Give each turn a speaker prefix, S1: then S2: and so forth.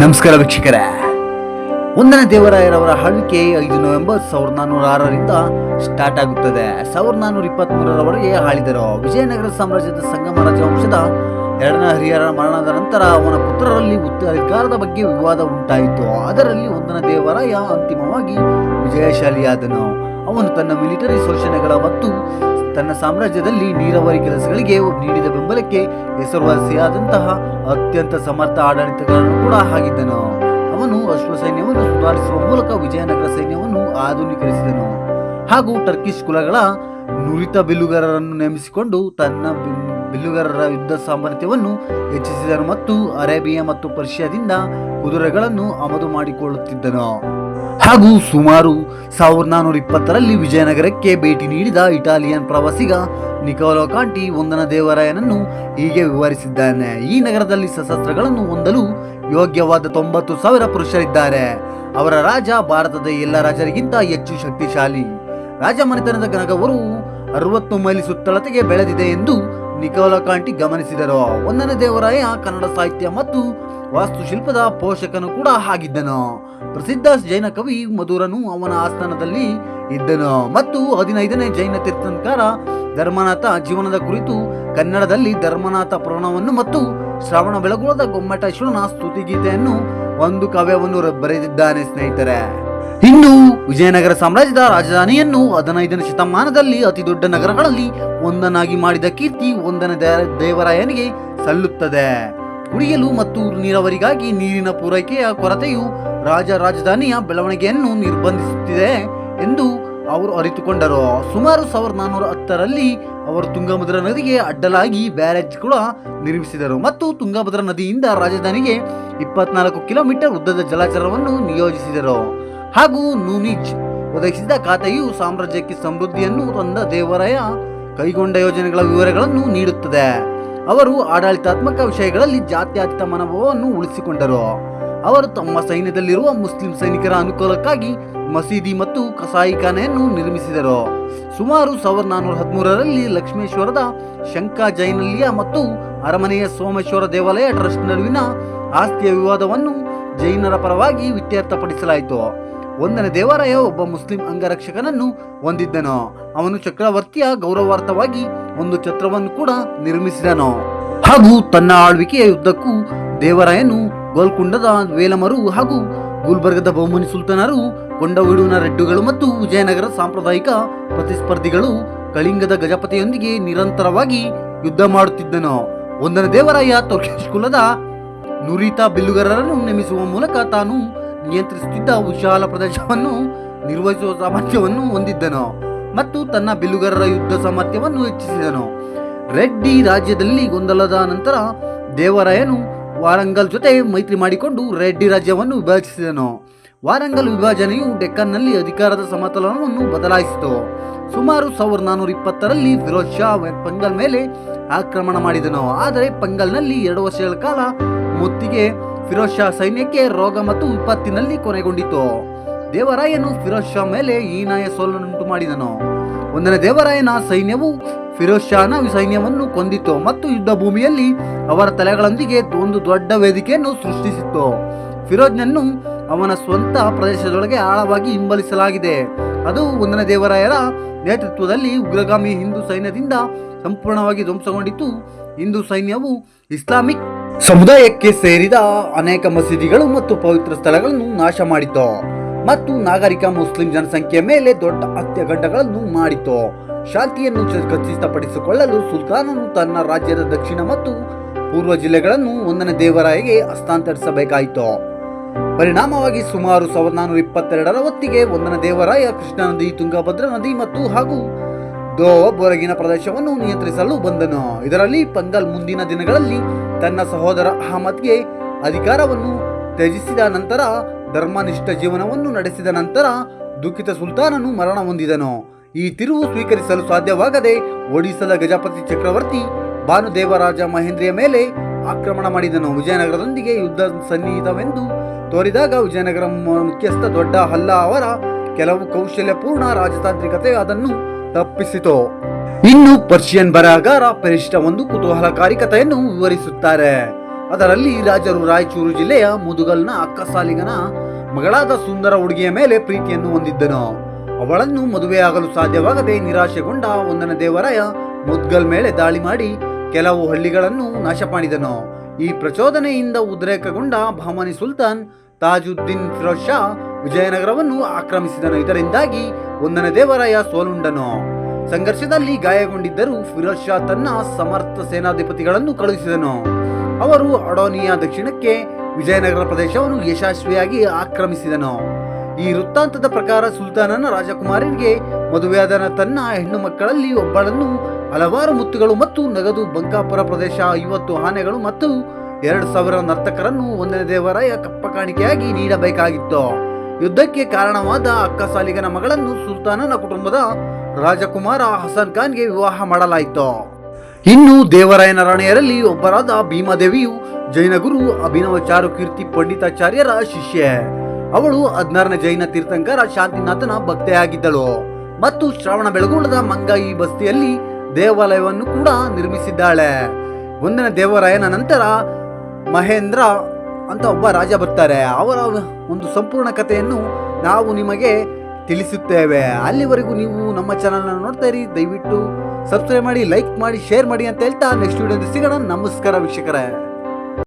S1: ನಮಸ್ಕಾರ ವೀಕ್ಷಕರೇ. ಒಂದನೇ ದೇವರಾಯರವರ ಆಳ್ವಿಕೆ 5 ನವೆಂಬರ್ 1406ರಿಂದ ಸ್ಟಾರ್ಟ್ ಆಗುತ್ತದೆ. 1423ರವರೆಗೆ ಆಳಿದರು. ವಿಜಯನಗರ ಸಾಮ್ರಾಜ್ಯದ ಸಂಗಮ ರಾಜವಂಶದ 2ನೇ ಹರಿಹರ ಮರಣದ ನಂತರ ಅವನ ಪುತ್ರರಲ್ಲಿ ಉತ್ತರಾಧಿಕಾರದ ಬಗ್ಗೆ ವಿವಾದ ಉಂಟಾಯಿತು. ಅದರಲ್ಲಿ 1ನೇ ದೇವರಾಯ ಅಂತಿಮವಾಗಿ ವಿಜಯಶಾಲಿಯಾದನು. ಅವನು ತನ್ನ ಮಿಲಿಟರಿ ಶೋಷಣೆಗಳ ಮತ್ತು ತನ್ನ ಸಾಮ್ರಾಜ್ಯದಲ್ಲಿ ನೀರಾವರಿ ಕೆಲಸಗಳಿಗೆ ನೀಡಿದ ಬೆಂಬಲಕ್ಕೆ ಹೆಸರುವಾಸಿಯಾದಂತಹ ಅತ್ಯಂತ ಸಮರ್ಥ ಆಡಳಿತಗಾರನು ಕೂಡ ಆಗಿದ್ದನು. ಅವನು ಅಶ್ವ ಸೈನ್ಯವನ್ನು ಸುಧಾರಿಸುವ ಮೂಲಕ ವಿಜಯನಗರ ಸೈನ್ಯವನ್ನು ಆಧುನೀಕರಿಸಿದನು ಹಾಗೂ ಟರ್ಕಿಶ್ ಕುಲಗಳ ನುರಿತ ಬಿಲ್ಲುಗಾರರನ್ನು ನೇಮಿಸಿಕೊಂಡು ತನ್ನ ಬಿಲ್ಲುಗಾರರ ಯುದ್ಧ ಸಾಮರ್ಥ್ಯವನ್ನು ಹೆಚ್ಚಿಸಿದನು ಮತ್ತು ಅರೇಬಿಯಾ ಮತ್ತು ಪರ್ಷಿಯಾದಿಂದ ಕುದುರೆಗಳನ್ನು ಆಮದು ಮಾಡಿಕೊಳ್ಳುತ್ತಿದ್ದನು. ಹಾಗೂ ಸುಮಾರು 1420ರಲ್ಲಿ ವಿಜಯನಗರಕ್ಕೆ ಭೇಟಿ ನೀಡಿದ ಇಟಾಲಿಯನ್ ಪ್ರವಾಸಿಗ ನಿಕೋಲೋ ಕಾಂಟಿ 1ನೇ ದೇವರಾಯನನ್ನು ಹೀಗೆ ವಿವರಿಸಿದ್ದಾನೆ. ಈ ನಗರದಲ್ಲಿ ಸಶಸ್ತ್ರಗಳನ್ನು ಹೊಂದಲು ಯೋಗ್ಯವಾದ 90,000 ಪುರುಷರಿದ್ದಾರೆ. ಅವರ ರಾಜ ಭಾರತದ ಎಲ್ಲ ರಾಜರಿಗಿಂತ ಹೆಚ್ಚು ಶಕ್ತಿಶಾಲಿ. ರಾಜಮನೆತನದ ಗಣಗವರು 60 ಮೈಲಿ ಸುತ್ತಳತೆಗೆ ಬೆಳೆದಿದೆ ಎಂದು ನಿಕೋಲೋ ಕಾಂಟಿ ಗಮನಿಸಿದರು. 1ನೇ ದೇವರಾಯ ಕನ್ನಡ ಸಾಹಿತ್ಯ ಮತ್ತು ವಾಸ್ತುಶಿಲ್ಪದ ಪೋಷಕನು ಕೂಡ ಆಗಿದ್ದನು. ಪ್ರಸಿದ್ಧ ಜೈನ ಕವಿ ಮಧುರನು ಅವನ ಆಸ್ಥಾನದಲ್ಲಿ ಇದ್ದನು ಮತ್ತು 15ನೇ ಜೈನ ತೀರ್ಥಂಕರ ಧರ್ಮನಾಥ ಜೀವನದ ಕುರಿತು ಕನ್ನಡದಲ್ಲಿ ಧರ್ಮನಾಥ ಪುರಾಣವನ್ನು ಮತ್ತು ಶ್ರವಣ ಬೆಳಗೊಳದ ಗೊಮ್ಮಟೇಶ್ವರನ ಸ್ತುತಿಗೀತೆಯನ್ನು ಒಂದು ಕಾವ್ಯವನ್ನು ಬರೆದಿದ್ದಾನೆ. ಸ್ನೇಹಿತರೆ, ಇನ್ನು ವಿಜಯನಗರ ಸಾಮ್ರಾಜ್ಯದ ರಾಜಧಾನಿಯನ್ನು 15ನೇ ಶತಮಾನದಲ್ಲಿ ಅತಿ ದೊಡ್ಡ ನಗರಗಳಲ್ಲಿ ಒಂದನ್ನಾಗಿ ಮಾಡಿದ ಕೀರ್ತಿ 1ನೇ ದೇವರಾಯನಿಗೆ ಸಲ್ಲುತ್ತದೆ. ಕುಡಿಯಲು ಮತ್ತು ನೀರಾವರಿಗಾಗಿ ನೀರಿನ ಪೂರೈಕೆಯ ಕೊರತೆಯು ರಾಜಧಾನಿಯ ಬೆಳವಣಿಗೆಯನ್ನು ನಿರ್ಬಂಧಿಸುತ್ತಿದೆ ಎಂದು ಅವರು ಅರಿತುಕೊಂಡರು. ಸುಮಾರು 1410ರಲ್ಲಿ ಅವರು ತುಂಗಭದ್ರಾ ನದಿಗೆ ಅಡ್ಡಲಾಗಿ ಬ್ಯಾರೇಜ್ ಕೂಡ ನಿರ್ಮಿಸಿದರು ಮತ್ತು ತುಂಗಭದ್ರಾ ನದಿಯಿಂದ ರಾಜಧಾನಿಗೆ 24 ಕಿಲೋಮೀಟರ್ ಉದ್ದದ ಜಲಚರವನ್ನು ನಿಯೋಜಿಸಿದರು. ಹಾಗೂ ನೂನಿಜ್ ಒದಗಿಸಿದ ಖಾತೆಯು ಸಾಮ್ರಾಜ್ಯಕ್ಕೆ ಸಮೃದ್ಧಿಯನ್ನು ತಂದ ದೇವರಾಯ ಕೈಗೊಂಡ ಯೋಜನೆಗಳ ವಿವರಗಳನ್ನು ನೀಡುತ್ತದೆ. ಅವರು ಆಡಳಿತಾತ್ಮಕ ವಿಷಯಗಳಲ್ಲಿ ಜಾತ್ಯತೀತ ಮನೋಭಾವವನ್ನು ಉಳಿಸಿಕೊಂಡರು. ಅವರು ತಮ್ಮ ಸೈನ್ಯದಲ್ಲಿರುವ ಮುಸ್ಲಿಂ ಸೈನಿಕರ ಅನುಕೂಲಕ್ಕಾಗಿ ಮಸೀದಿ ಮತ್ತು ಕಸಾಯಿಖಾನೆಯನ್ನು ನಿರ್ಮಿಸಿದರು. ಸುಮಾರು 1413ರಲ್ಲಿ ಲಕ್ಷ್ಮೇಶ್ವರದ ಶಂಕಾ ಜೈನಲ್ಯ ಮತ್ತು ಅರಮನೆಯ ಸೋಮೇಶ್ವರ ದೇವಾಲಯ ಟ್ರಸ್ಟ್ ನಡುವಿನ ಆಸ್ತಿಯ ವಿವಾದವನ್ನು ಜೈನರ ಪರವಾಗಿ ಇತ್ಯರ್ಥಪಡಿಸಲಾಯಿತು. 1ನೇ ದೇವರಾಯ ಒಬ್ಬ ಮುಸ್ಲಿಂ ಅಂಗರಕ್ಷಕನನ್ನು ಹೊಂದಿದ್ದನು. ಅವನು ಚಕ್ರವರ್ತಿಯ ಗೌರವಾರ್ಥವಾಗಿ ಒಂದು ಛತ್ರವನ್ನು ಕೂಡ ನಿರ್ಮಿಸಿದನು. ಹಾಗೂ ತನ್ನ ಆಳ್ವಿಕೆಯ ಯುದ್ಧಕ್ಕೂ ದೇವರಾಯನು ಗೋಲ್ಕೊಂಡದ ವೇಲಮರು ಹಾಗೂ ಗುಲ್ಬರ್ಗದ ಬಹುಮನಿ ಸುಲ್ತಾನರು, ಕೊಂಡವೀಡಿನ ರೆಡ್ಡಿಗಳು ಮತ್ತು ವಿಜಯನಗರ ಸಾಂಪ್ರದಾಯಿಕ ಪ್ರತಿಸ್ಪರ್ಧಿಗಳು ಕಳಿಂಗದ ಗಜಪತಿಯೊಂದಿಗೆ ನಿರಂತರವಾಗಿ ಯುದ್ಧ ಮಾಡುತ್ತಿದ್ದನು. 1ನೇ ದೇವರಾಯ ತುರ್ಕಿಶ್ ಕುಲದ ನುರಿತ ಬಿಲ್ಲುಗಾರರನ್ನು ನೇಮಿಸುವ ಮೂಲಕ ತಾನು ನಿಯಂತ್ರಿಸುತ್ತಿದ್ದ ವಿಶಾಲ ಪ್ರದೇಶವನ್ನು ನಿರ್ವಹಿಸುವ ಸಾಮರ್ಥ್ಯವನ್ನು ಹೊಂದಿದ್ದನು ಮತ್ತು ತನ್ನ ಬಿಲ್ಲುಗಾರರ ಯುದ್ಧ ಸಾಮರ್ಥ್ಯವನ್ನು ಹೆಚ್ಚಿಸಿದನು. ರೆಡ್ಡಿ ರಾಜ್ಯದಲ್ಲಿ ಗೊಂದಲದ ನಂತರ ದೇವರಾಯನು ವಾರಂಗಲ್ ಜೊತೆ ಮೈತ್ರಿ ಮಾಡಿಕೊಂಡು ರೆಡ್ಡಿ ರಾಜ್ಯವನ್ನು ವಿಭಜಿಸಿದನು. ವಾರಂಗಲ್ ವಿಭಜನೆಯು ಡೆಕ್ಕನ್ನಲ್ಲಿ ಅಧಿಕಾರದ ಸಮತೋಲನವನ್ನು ಬದಲಾಯಿಸಿತು. ಸುಮಾರು 1420ರಲ್ಲಿ ಫಿರೋಜ್ ಶಾ ಪಂಗಲ್ ಮೇಲೆ ಆಕ್ರಮಣ ಮಾಡಿದನು. ಆದರೆ ಪಂಗಲ್ನಲ್ಲಿ 2 ವರ್ಷಗಳ ಕಾಲ ಮುತ್ತಿಗೆ ಫಿರೋಜ್ ಶಾ ಸೈನ್ಯಕ್ಕೆ ರೋಗ ಮತ್ತು ವಿಪತ್ತಿನಲ್ಲಿ ಕೊನೆಗೊಂಡಿತು. ದೇವರಾಯನು ಫಿರೋಜ್ ಶಾ ಮೇಲೆ ಹೀನಾಯ ಸೋಲನ್ನುಂಟು ಮಾಡಿದನು. 1ನೇ ದೇವರಾಯನ ಸೈನ್ಯವು ಫಿರೋಜ್ ಶಾನ ಸೈನ್ಯವನ್ನು ಕೊಂದಿತು ಮತ್ತು ಯುದ್ಧ ಭೂಮಿಯಲ್ಲಿ ಅವರ ತಲೆಗಳೊಂದಿಗೆ ಒಂದು ದೊಡ್ಡ ವೇದಿಕೆಯನ್ನು ಸೃಷ್ಟಿಸಿತ್ತು. ಫಿರೋಜ್ನನ್ನು ಅವನ ಸ್ವಂತ ಪ್ರದೇಶದೊಳಗೆ ಆಳವಾಗಿ ಹಿಂಬಾಲಿಸಲಾಗಿದೆ. ಅದು 1ನೇ ದೇವರಾಯರ ನೇತೃತ್ವದಲ್ಲಿ ಉಗ್ರಗಾಮಿ ಹಿಂದೂ ಸೈನ್ಯದಿಂದ ಸಂಪೂರ್ಣವಾಗಿ ಧ್ವಂಸಗೊಂಡಿತು. ಹಿಂದೂ ಸೈನ್ಯವು ಇಸ್ಲಾಮಿಕ್ ಸಮುದಾಯಕ್ಕೆ ಸೇರಿದ ಅನೇಕ ಮಸೀದಿಗಳು ಮತ್ತು ಪವಿತ್ರ ಸ್ಥಳಗಳನ್ನು ನಾಶ ಮಾಡಿತು ಮತ್ತು ನಾಗರಿಕ ಮುಸ್ಲಿಂ ಜನಸಂಖ್ಯೆಯ ಮೇಲೆ ದೊಡ್ಡ ಹತ್ಯಾಕಾಂಡಗಳನ್ನು ಮಾಡಿತು. ಶಾಂತಿಯನ್ನು ಖಚಿತಪಡಿಸಿಕೊಳ್ಳಲು ಸುಲ್ತಾನನು ತನ್ನ ರಾಜ್ಯದ ದಕ್ಷಿಣ ಮತ್ತು ಪೂರ್ವ ಜಿಲ್ಲೆಗಳನ್ನು 1ನೇ ದೇವರಾಯಗೆ ಹಸ್ತಾಂತರಿಸಬೇಕಾಯಿತು. ಪರಿಣಾಮವಾಗಿ ಸುಮಾರು 1422ರ ಹೊತ್ತಿಗೆ 1ನೇ ದೇವರಾಯ ಕೃಷ್ಣಾ ನದಿ, ತುಂಗಭದ್ರಾ ನದಿ ಮತ್ತು ಹಾಗೂ ದೋವರ್ಗಿನ ಪ್ರದೇಶವನ್ನು ನಿಯಂತ್ರಿಸಲು ಬಂದನು. ಇದರಲ್ಲಿ ಪಂಗಲ್ ಮುಂದಿನ ದಿನಗಳಲ್ಲಿ ತನ್ನ ಸಹೋದರ ಅಹಮದ್ಗೆ ಅಧಿಕಾರವನ್ನು ತ್ಯಜಿಸಿದ ನಂತರ ಧರ್ಮನಿಷ್ಠ ಜೀವನವನ್ನು ನಡೆಸಿದ ನಂತರ ದುಃಖಿತ ಸುಲ್ತಾನನು ಮರಣ ಹೊಂದಿದನು. ಈ ತಿರುವು ಸ್ವೀಕರಿಸಲು ಸಾಧ್ಯವಾಗದೆ ಒಡಿಸ್ಸಾದ ಗಜಪತಿ ಚಕ್ರವರ್ತಿ ಭಾನುದೇವರಾಜ ಮಹೇಂದ್ರಿಯ ಮೇಲೆ ಆಕ್ರಮಣ ಮಾಡಿದನು. ವಿಜಯನಗರದೊಂದಿಗೆ ಯುದ್ಧ ಸನ್ನಿಹಿತವೆಂದು ತೋರಿದಾಗ ವಿಜಯನಗರ ಮುಖ್ಯಸ್ಥ ದೊಡ್ಡ ಹಲ್ಲ ಅವರ ಕೆಲವು ಕೌಶಲ್ಯಪೂರ್ಣ ರಾಜತಾಂತ್ರಿಕತೆ ಅದನ್ನು ತಪ್ಪಿಸಿತು. ಇನ್ನು ಪರ್ಷಿಯನ್ ಬರಹಗಾರ ಪೆರಿಷ್ಟ ಒಂದು ಕುತೂಹಲಕಾರಿ ಕಥೆಯನ್ನು ವಿವರಿಸುತ್ತಾರೆ. ಅದರಲ್ಲಿ ರಾಜರು ರಾಯಚೂರು ಜಿಲ್ಲೆಯ ಮುದುಗಲ್ನ ಅಕ್ಕಸಾಲಿಗನ ಮಗಳಾದ ಸುಂದರ ಹುಡುಗಿಯ ಮೇಲೆ ಪ್ರೀತಿಯನ್ನು ಹೊಂದಿದ್ದನು. ಅವಳನ್ನು ಮದುವೆಯಾಗಲು ಸಾಧ್ಯವಾಗದೆ ನಿರಾಶೆಗೊಂಡ 1ನೇ ದೇವರಾಯ ಮುದ್ಗಲ್ ಮೇಲೆ ದಾಳಿ ಮಾಡಿ ಕೆಲವು ಹಳ್ಳಿಗಳನ್ನು ನಾಶ ಮಾಡಿದನು. ಈ ಪ್ರಚೋದನೆಯಿಂದ ಉದ್ರೇಕಗೊಂಡ ಬಹಮನಿ ಸುಲ್ತಾನ್ ತಾಜುದ್ದೀನ್ ಫಿರೋಜ್ ಶಾ ವಿಜಯನಗರವನ್ನು ಆಕ್ರಮಿಸಿದನು. ಇದರಿಂದಾಗಿ 1ನೇ ದೇವರಾಯ ಸೋಲುಂಡನು. ಸಂಘರ್ಷದಲ್ಲಿ ಗಾಯಗೊಂಡಿದ್ದರೂ ಫಿರೋಜ್ ಶಾ ತನ್ನ ಸಮರ್ಥ ಸೇನಾಧಿಪತಿಗಳನ್ನು ಕಳುಹಿಸಿದನು. ಅವರು ಅಡೋನಿಯ ದಕ್ಷಿಣಕ್ಕೆ ವಿಜಯನಗರ ಪ್ರದೇಶವನ್ನು ಯಶಸ್ವಿಯಾಗಿ ಆಕ್ರಮಿಸಿದನು. ಈ ವೃತ್ತಾಂತದ ಪ್ರಕಾರ ಸುಲ್ತಾನನ ರಾಜಕುಮಾರನಿಗೆ ಮದುವೆಯಾದ ತನ್ನ ಹೆಣ್ಣು ಮಕ್ಕಳಲ್ಲಿ ಒಬ್ಬಳನ್ನು ಹಲವಾರು ಮುತ್ತುಗಳು ಮತ್ತು ನಗದು, ಬಂಕಾಪುರ ಪ್ರದೇಶ, 50 ಆನೆಗಳು ಮತ್ತು 2000 ನರ್ತಕರನ್ನು 1ನೇ ದೇವರಾಯ ಕಪ್ಪ ಕಾಣಿಕೆಯಾಗಿ ನೀಡಬೇಕಾಗಿತ್ತು. ಯುದ್ಧಕ್ಕೆ ಕಾರಣವಾದ ಅಕ್ಕಸಾಲಿಗನ ಮಗಳನ್ನು ಸುಲ್ತಾನನ ಕುಟುಂಬದ ರಾಜಕುಮಾರ ಹಸನ್ ಖಾನ್ಗೆ ವಿವಾಹ ಮಾಡಲಾಯಿತು. ಇನ್ನು ದೇವರಾಯನ ರಾಣಿಯರಲ್ಲಿ ಒಬ್ಬರಾದ ಭೀಮಾದೇವಿಯು ಜೈನ ಗುರು ಅಭಿನವ ಚಾರುಕೀರ್ತಿ ಪಂಡಿತಾಚಾರ್ಯರ ಶಿಷ್ಯೆ. ಅವಳು 16ನೇ ಜೈನ ತೀರ್ಥಂಕರ ಶಾಂತಿನಾಥನ ಭಕ್ತೆಯಾಗಿದ್ದಳು ಮತ್ತು ಶ್ರವಣ ಬೆಳಗೊಳದ ಮಂಗಾಯಿ ಬಸ್ತಿಯಲ್ಲಿ ದೇವಾಲಯವನ್ನು ಕೂಡ ನಿರ್ಮಿಸಿದ್ದಾಳೆ. 1ನೇ ದೇವರಾಯನ ನಂತರ ಮಹೇಂದ್ರ ಅಂತ ಒಬ್ಬ ರಾಜ ಬರ್ತಾರೆ. ಅವರ ಒಂದು ಸಂಪೂರ್ಣ ಕಥೆಯನ್ನು ನಾವು ನಿಮಗೆ ತಿಳಿಸುತ್ತೇವೆ. ಅಲ್ಲಿವರೆಗೂ ನೀವು ನಮ್ಮ ಚಾನಲ್ನ ನೋಡ್ತಾ ಇರಿ. ದಯವಿಟ್ಟು ಸಬ್ಸ್ಕ್ರೈಬ್ ಮಾಡಿ, ಲೈಕ್ ಮಾಡಿ, ಶೇರ್ ಮಾಡಿ ಅಂತ ಹೇಳ್ತಾ ನೆಕ್ಸ್ಟ್ ವಿಡಿಯೋದಲ್ಲಿ ಸಿಗೋಣ. ನಮಸ್ಕಾರ ವೀಕ್ಷಕರೇ.